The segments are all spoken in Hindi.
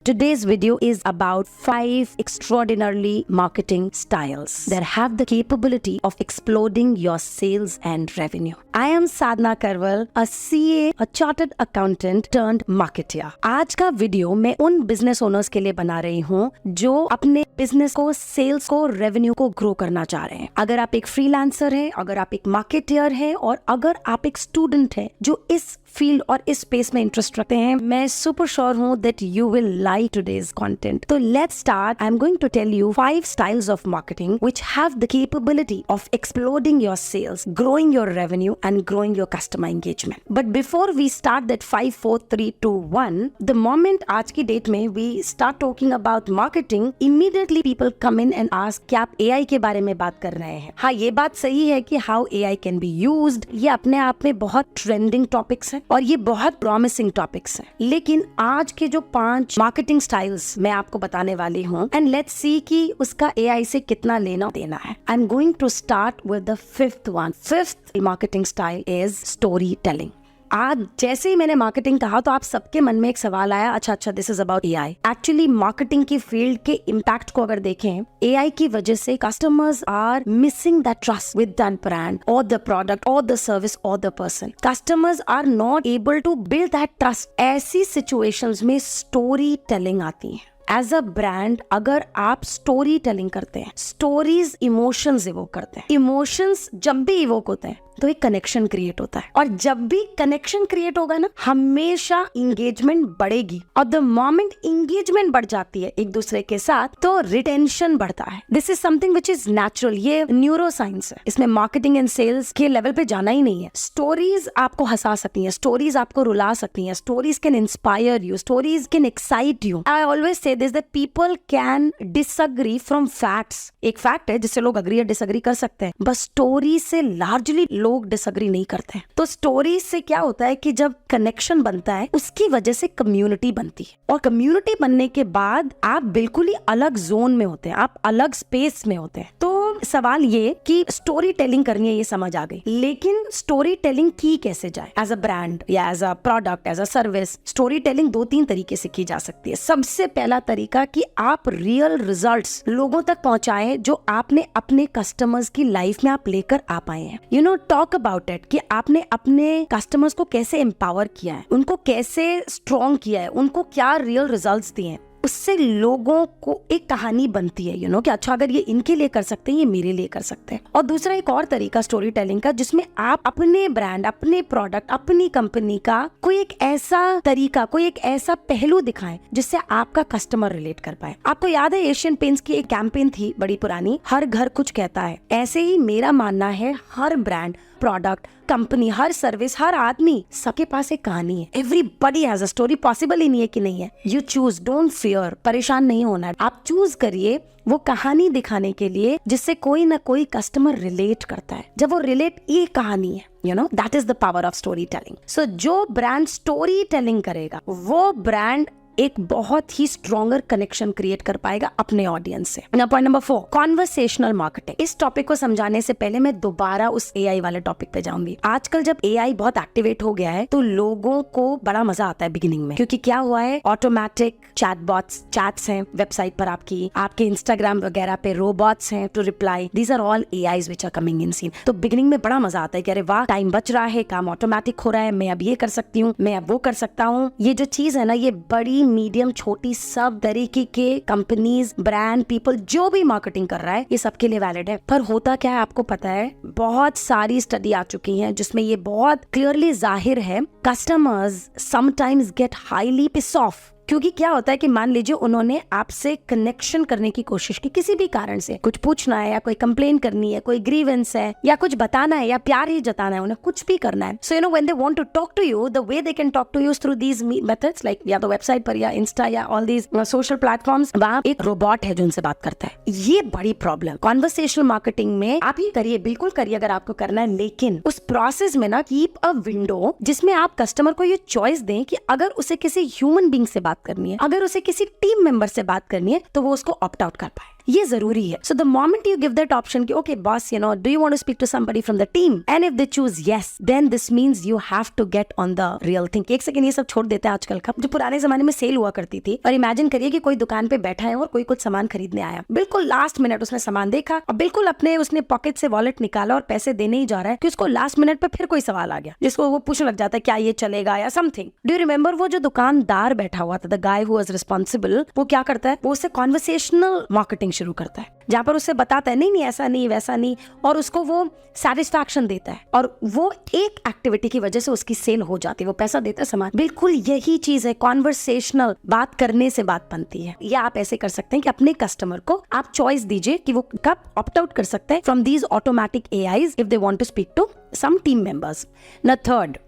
Today's video is about 5 extraordinarily marketing styles that have the capability of exploding your sales and revenue. I am Sadhna Karwal, a CA, a chartered accountant turned marketer. आज का वीडियो मैं उन बिजनेस ओनर्स के लिए बना रही हूँ जो अपने बिजनेस को, सेल्स को, रेवेन्यू को ग्रो करना चाह रहे हैं। अगर आप एक फ्रीलांसर हैं, अगर आप एक मार्केटर हैं और अगर आप एक स्टूडेंट हैं जो इस फील्ड और इस स्पेस में इंटरेस्ट रखते हैं, मैं सुपर श्योर हूँ that you will like today's content. तो let's start. I am going to tell you 5 styles of marketing which have the capability of exploding your sales, growing your revenue and growing your customer engagement. But before we start that 5, 4, 3, 2, 1, the moment आज की डेट में we start talking about marketing, immediately people come in and ask क्या आप एआई के बारे में बात कर रहे हैं। हाँ, ये बात सही है कि how AI can be used, ये अपने आप में बहुत ट्रेंडिंग टॉपिक्स हैं और ये बहुत प्रॉमिसिंग टॉपिक्स हैं। लेकिन आज के जो 5 मार्केटिंग स्टाइल्स मैं आपको बताने वाली हूँ, एंड लेट्स सी कि उसका एआई से कितना लेना देना है। I am going to start with the 5th one. 5th marketing style is story telling. आज जैसे ही मैंने मार्केटिंग कहा तो आप सबके मन में एक सवाल आया, अच्छा this is about AI. Actually marketing की फील्ड के इम्पैक्ट को अगर देखें, एआई की वजह से customers are missing that trust with that brand और द प्रोडक्ट और द सर्विस और the person. Customers are not able to build that trust. ऐसी सिचुएशंस में स्टोरी टेलिंग आती है। एज अ ब्रांड अगर आप स्टोरी टेलिंग करते हैं, स्टोरीज इमोशंस इवोक करते हैं, इमोशंस जब भी इवोक होते हैं तो एक कनेक्शन क्रिएट होता है, और जब भी कनेक्शन क्रिएट होगा ना, हमेशा इंगेजमेंट बढ़ेगी, और द मोमेंट इंगेजमेंट बढ़ जाती है एक दूसरे के साथ तो रिटेंशन बढ़ता है। This is something which is natural, ये न्यूरो साइंस है, इसमें मार्केटिंग एंड सेल्स के लेवल पे जाना ही नहीं है। स्टोरीज आपको हंसा सकती हैं, स्टोरीज आपको रुला सकती हैं, stories can inspire you, stories can excite you. I always say this that people can disagree from facts. एक फैक्ट है जिससे लोग अग्री या डिसएग्री कर सकते हैं, बस स्टोरी से लार्जली लोग डिसएग्री नहीं करते हैं। तो स्टोरी से क्या होता है कि जब कनेक्शन बनता है उसकी वजह से कम्युनिटी बनती है, और कम्युनिटी बनने के बाद आप बिल्कुल ही अलग जोन में होते हैं, आप अलग स्पेस में होते हैं। तो सवाल ये कि स्टोरी टेलिंग करनी है, ये समझ आ गई, लेकिन स्टोरी टेलिंग की कैसे जाए? एज अ ब्रांड या as a product, as a service, story telling 2-3 तरीके से की जा सकती है। सबसे पहला तरीका कि आप रियल रिजल्ट्स लोगों तक पहुंचाएं जो आपने अपने कस्टमर्स की लाइफ में आप लेकर आ पाए हैं। You know, talk about it कि आपने अपने कस्टमर्स को कैसे एम्पावर किया है, उनको कैसे स्ट्रॉन्ग किया है, उनको क्या रियल रिजल्ट्स दिए हैं। उससे लोगों को एक कहानी बनती है, यू नो, कि अच्छा अगर ये इनके लिए कर सकते हैं, ये मेरे लिए कर सकते हैं। और दूसरा एक और तरीका स्टोरी टेलिंग का, जिसमें आप अपने ब्रांड, अपने प्रोडक्ट, अपनी कंपनी का कोई एक ऐसा तरीका, कोई एक ऐसा पहलू दिखाएं जिससे आपका कस्टमर रिलेट कर पाए। आपको याद है एशियन पेंट्स की एक कैंपेन थी बड़ी पुरानी, हर घर कुछ कहता है। ऐसे ही मेरा मानना है हर ब्रांड, प्रोडक्ट, कंपनी, हर सर्विस, हर आदमी, सबके पास एक कहानी है। Everybody has a story. Possible ही नहीं है कि नहीं है। यू चूज, डोंट फियर, परेशान नहीं होना है। आप चूज करिए वो कहानी दिखाने के लिए जिससे कोई ना कोई कस्टमर रिलेट करता है। जब वो रिलेट, ये कहानी है, you know, that is the power of story telling. So जो ब्रांड स्टोरी टेलिंग करेगा वो ब्रांड एक बहुत ही स्ट्रॉन्गर कनेक्शन क्रिएट कर पाएगा अपने ऑडियंस से। Point number 4, conversational marketing. इस टॉपिक को समझाने से पहले मैं दोबारा उस एआई वाले टॉपिक पे जाऊंगी। आजकल जब एआई बहुत एक्टिवेट हो गया है तो लोगों को बड़ा मजा आता है बिगिनिंग में, क्योंकि क्या हुआ है, ऑटोमेटिक चैटबॉट्स, चैट्स हैं वेबसाइट पर, आपके इंस्टाग्राम वगैरह पे रोबोट्स हैं to reply. These are all AIs which are coming in scene. तो बिगिनिंग में बड़ा मजा आता है कि अरे वाह, टाइम बच रहा है, काम ऑटोमेटिक हो रहा है, मैं अब ये कर सकती हूँ, मैं अब वो कर सकता हूँ। ये जो चीज है ना, ये बड़ी, मीडियम, छोटी, सब तरीके के कंपनीज, ब्रांड, पीपल जो भी मार्केटिंग कर रहा है, ये सबके लिए वैलिड है। पर होता क्या है आपको पता है, बहुत सारी स्टडी आ चुकी हैं जिसमें ये बहुत क्लियरली जाहिर है, customers sometimes get highly piss off. क्योंकि क्या होता है कि मान लीजिए उन्होंने आपसे कनेक्शन करने की कोशिश की, किसी भी कारण से, कुछ पूछना है या कोई कंप्लेन करनी है, कोई ग्रीवेंस है या कुछ बताना है या प्यार ही जताना है, उन्हें कुछ भी करना है। So you know, when they want to talk to you, the way they can talk to you through these methods, like या तो वेबसाइट पर या इंस्टा या ऑल दीज सोशल प्लेटफॉर्म्स, वहां एक रोबोट है जो उनसे बात करता है। ये बड़ी प्रॉब्लम कॉन्वर्सेशनल मार्केटिंग में। आप ये करिए, बिल्कुल करिए अगर आपको करना है, लेकिन उस प्रोसेस में ना कीप अ विंडो जिसमें आप कस्टमर को ये चॉइस दें कि अगर उसे किसी ह्यूमन बीइंग से बात करनी है, अगर उसे किसी टीम मेंबर से बात करनी है, तो वो उसको ऑप्ट आउट कर पाए। ये जरूरी है. So the moment you give that option कि okay boss, do you want to speak to somebody from the team, and if they choose yes, then this means you have to get on the real thing. एक सेकंड ये सब छोड़ देते हैं आजकल का. जो पुराने जमाने में सेल हुआ करती थी, और इमेजिन करिए कि कोई दुकान पे बैठा है और कोई कुछ सामान खरीदने आया, बिल्कुल लास्ट मिनट उसने सामान देखा और बिल्कुल उसने पॉकेट से वॉलेट निकाला और पैसे देने ही जा रहा है कि उसको लास्ट मिनट पे फिर कोई सवाल आ गया जिसको वो पूछने लग जाता है क्या ये चलेगा या समथिंग. डू यू रिमेंबर वो जो दुकानदार बैठा हुआ था, the guy who was responsible, वो क्या करता है, वो उससे कॉन्वर्सेशनल मार्केटिंग शुरू करता है जहाँ पर उससे बताता है नहीं ऐसा नहीं वैसा नहीं, और उसको वो सेटिस्फैक्शन देता है और वो एक एक्टिविटी की वजह से उसकी सेल हो जाती है, वो पैसा देता है सामान. बिल्कुल यही चीज है, कॉन्वर्सेशनल, बात करने से बात बनती है. या आप ऐसे कर सकते हैं कि अपने कस्टमर को आप चॉइस दीजिए कि वो कब ऑप्ट आउट कर सकते हैं from these automatic AIs if they want to speak to some team members. ना थर्ड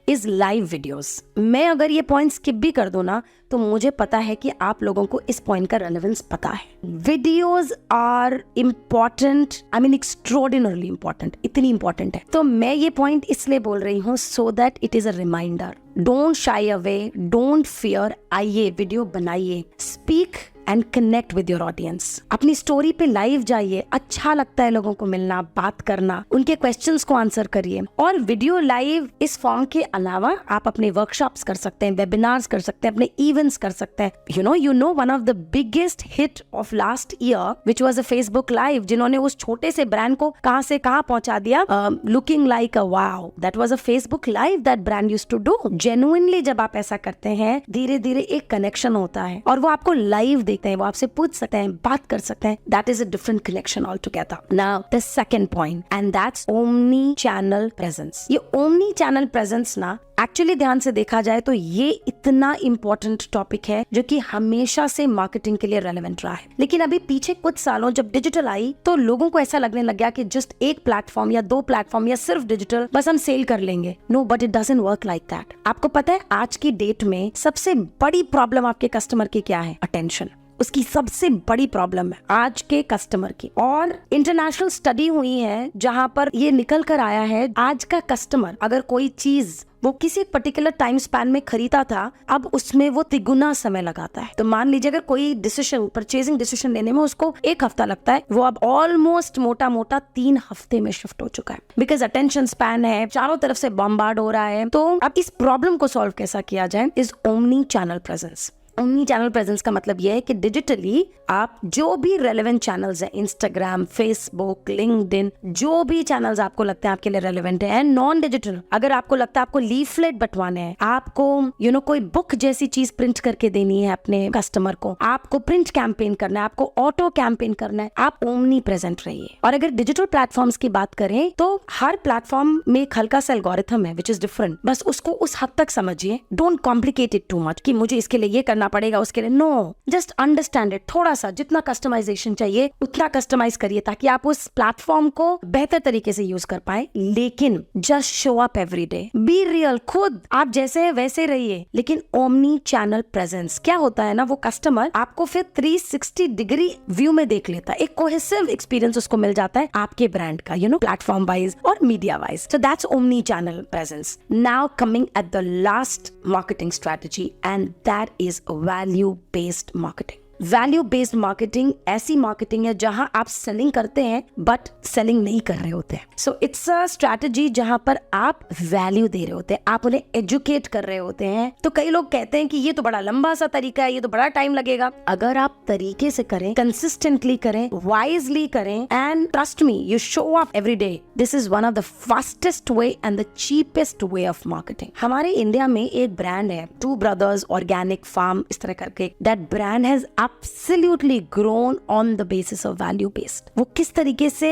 इज लाइव वीडियोस. मैं अगर ये पॉइंट स्किप भी कर दूं ना तो मुझे पता है कि आप लोगों को इस पॉइंट का रेलेवेंस पता है. Videos are important, I mean extraordinarily important, इतनी इंपॉर्टेंट है. तो मैं ये पॉइंट इसलिए बोल रही हूँ so that it is a reminder. Don't shy away, don't fear. आइए वीडियो बनाइए, speak and connect with your audience. अपनी स्टोरी पे लाइव जाइए, अच्छा लगता है लोगों को मिलना, बात करना, उनके क्वेश्चंस को आंसर करिए. और वीडियो लाइव इस फॉर्म के अलावा आप अपने वर्कशॉप्स कर सकते हैं, वेबिनार्स कर सकते हैं, अपने इवेंट्स कर सकते हैं. You know one of the biggest hit of last year which was a Facebook live, जिन्होंने उस छोटे से ब्रांड को कहां से कहां पहुंचा दिया, looking like a wow. That was a Facebook live that brand used to do. Genuinely जब आप ऐसा करते हैं, धीरे धीरे एक कनेक्शन होता है और वो आपको लाइव देखते हैं, वो आपसे पूछ सकते हैं, बात कर सकते हैं. That is a different connection all together. Now the second point and that's omni channel presence. ये ओमनी चैनल प्रेजेंस ना एक्चुअली ध्यान से देखा जाए तो ये इतना इंपॉर्टेंट टॉपिक है जो कि हमेशा से मार्केटिंग के लिए रेलेवेंट रहा है. लेकिन अभी पीछे कुछ सालों जब डिजिटल आई तो लोगों को ऐसा लगने लग गया कि जस्ट एक प्लेटफॉर्म या दो प्लेटफॉर्म या सिर्फ डिजिटल, बस हम सेल कर लेंगे. No, but it doesn't work like that. आपको पता है आज की डेट में सबसे बड़ी प्रॉब्लम आपके कस्टमर की क्या है? अटेंशन. उसकी सबसे बड़ी प्रॉब्लम है आज के कस्टमर की. और इंटरनेशनल स्टडी हुई है जहां पर ये निकल कर आया है आज का कस्टमर अगर कोई चीज वो किसी पर्टिकुलर टाइम स्पैन में खरीदा था, अब उसमें वो तिगुना समय लगाता है. तो मान लीजिए अगर कोई डिसीजन, परचेजिंग डिसीजन लेने में उसको 1 हफ्ता लगता है, वो अब ऑलमोस्ट मोटा मोटा 3 हफ्ते में शिफ्ट हो चुका है. बिकॉज अटेंशन स्पैन है, चारों तरफ से बॉम्बार्ड हो रहा है. तो अब इस प्रॉब्लम को सॉल्व कैसा किया जाए? Is omni channel presence. Omni channel presence का मतलब यह है कि डिजिटली आप जो भी रेलेवेंट चैनल्स हैं, इंस्टाग्राम, फेसबुक, लिंक्डइन, जो भी चैनल्स आपको लगते हैं आपके लिए रेलेवेंट है, एंड नॉन डिजिटल, अगर आपको लगता है आपको लीफलेट बंटवाने हैं, आपको कोई बुक जैसी चीज प्रिंट करके देनी है अपने कस्टमर को, आपको प्रिंट कैंपेन करना है, आपको ऑटो कैंपेन करना है, आप ओमनी प्रेजेंट रहिए. और अगर डिजिटल प्लेटफॉर्म्स की बात करें तो हर प्लेटफॉर्म में एक हल्का सा एल्गोरिथम है विच इज डिफरेंट. बस उसको उस हद तक समझिए. Don't complicate it too much कि मुझे इसके लिए ये करना पड़ेगा, उसके लिए. No, just understand it. थोड़ा सा जितना कस्टमाइजेशन चाहिए उतना कस्टमाइज करिए ताकि आप उस प्लेटफॉर्म को बेहतर तरीके से यूज कर पाए. लेकिन just show up every day, be real. खुद आप जैसे है वैसे रहिए. लेकिन ओमनी चैनल प्रेजेंस क्या होता है ना, वो कस्टमर आपको फिर 360 डिग्री व्यू में देख लेता है. एक कोहेसिव एक्सपीरियंस उसको मिल जाता है आपके ब्रांड का, प्लेटफॉर्म वाइज और media wise. So that's omni channel presence. Now coming at the last marketing strategy and that is value based marketing. Value based marketing ऐसी मार्केटिंग है जहां आप सेलिंग करते हैं बट सेलिंग नहीं कर रहे होते हैं. सो इट्स अ स्ट्रैटेजी जहां पर आप वैल्यू दे रहे होते हैं, आप उन्हें एजुकेट कर रहे होते हैं. तो कई लोग कहते हैं कि ये तो बड़ा लंबा सा तरीका है, ये तो बड़ा टाइम लगेगा. अगर आप तरीके से करें, कंसिस्टेंटली करें, वाइजली करें, and trust me, you show up every day, this is one of the fastest way and the cheapest way of marketing. हमारे इंडिया में एक ब्रांड है, टू ब्रदर्स ऑर्गेनिक फार्म, इस तरह करके. That brand has absolutely grown on the basis of value based. वो किस तरीके से,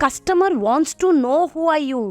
customer wants to know who are you,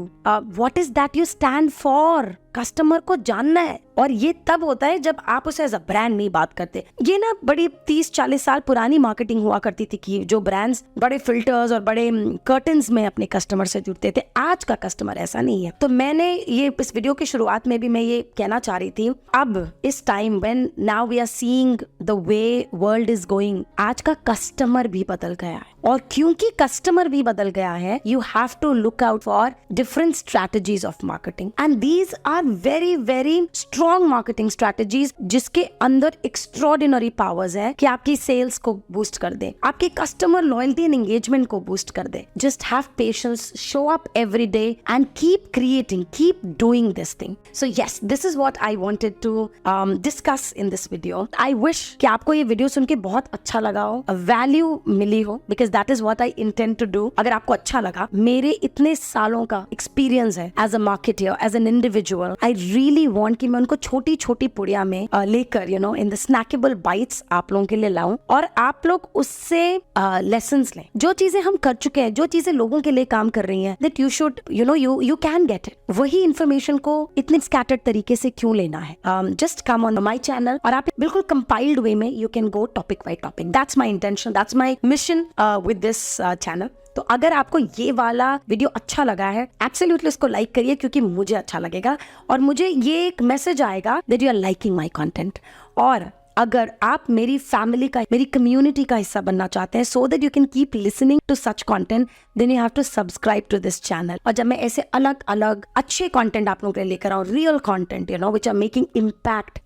what is that you stand for. Customer को जानना है. और ये तब होता है जब आप उसे एज अ ब्रांड नहीं बात करते. ये ना बड़ी 30-40 साल पुरानी मार्केटिंग हुआ करती थी कि जो ब्रांड्स बड़े फिल्टर्स और बड़े कर्टन्स में अपने कस्टमर से जुड़ते थे. आज का कस्टमर ऐसा नहीं है. तो मैंने ये इस वीडियो की शुरुआत में भी मैं ये कहना चाह रही थी, अब इस time when now we are seeing the way world is going, आज का कस्टमर भी बदल गया है. और क्योंकि कस्टमर भी बदल गया है, you have to look out for different strategies of marketing and these are are very very strong marketing strategies जिसके अंदर एक्स्ट्रॉर्डिनरी पावर्स है कि आपकी सेल्स को बूस्ट कर दे, आपके कस्टमर लॉयल्टी एंड एंगेजमेंट को बूस्ट कर दे. Just have patience, show up every day and keep creating, keep doing this thing. So yes, this is what I wanted to discuss in this video. I wish कि आपको ये वीडियो सुन के बहुत अच्छा लगा हो, वैल्यू मिली हो, because that is what I intend to do. अगर आपको अच्छा लगा, मेरे इतने सालों का एक्सपीरियंस है as a marketer, as an individual, I really want कि मैं उनको छोटी छोटी पुड़िया में लेकर इन द स्नैकेबल बाइट्स आप लोगों के लिए लाऊं और आप लोग उससे लेसन्स लें. जो चीजें हम कर चुके हैं, जो चीजें लोगों के लिए काम कर रही हैं, that you should you can get it. वही इंफॉर्मेशन को इतने स्कैटर्ड तरीके से क्यों लेना है? Just come on my channel और आप बिल्कुल कंपाइल्ड वे में you can go topic by topic. That's my intention, that's my mission with this channel. तो अगर आपको ये वाला वीडियो अच्छा लगा है, एब्सोल्युटली इसको लाइक करिए, क्योंकि मुझे अच्छा लगेगा और मुझे ये एक मैसेज आएगा that you are liking my content. और अगर आप मेरी फैमिली का, मेरी कम्युनिटी का हिस्सा बनना चाहते हैं, so that you can keep listening to such content, then you have to subscribe to this channel. और जब मैं ऐसे अलग अलग अच्छे कंटेंट आप लोगों के लिए लेकर आऊं, real content which are making impact,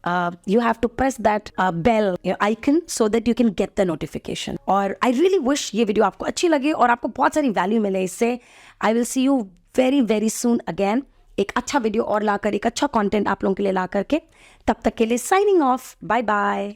you have to press that bell icon so that you can get the notification. और आई रियली विश ये वीडियो आपको अच्छी लगे और आपको बहुत सारी वैल्यू मिले इससे. I will see you very very soon again, एक अच्छा वीडियो और लाकर, एक अच्छा कंटेंट आप लोगों के लिए ला करके. तब तक के लिए साइनिंग ऑफ. Bye bye.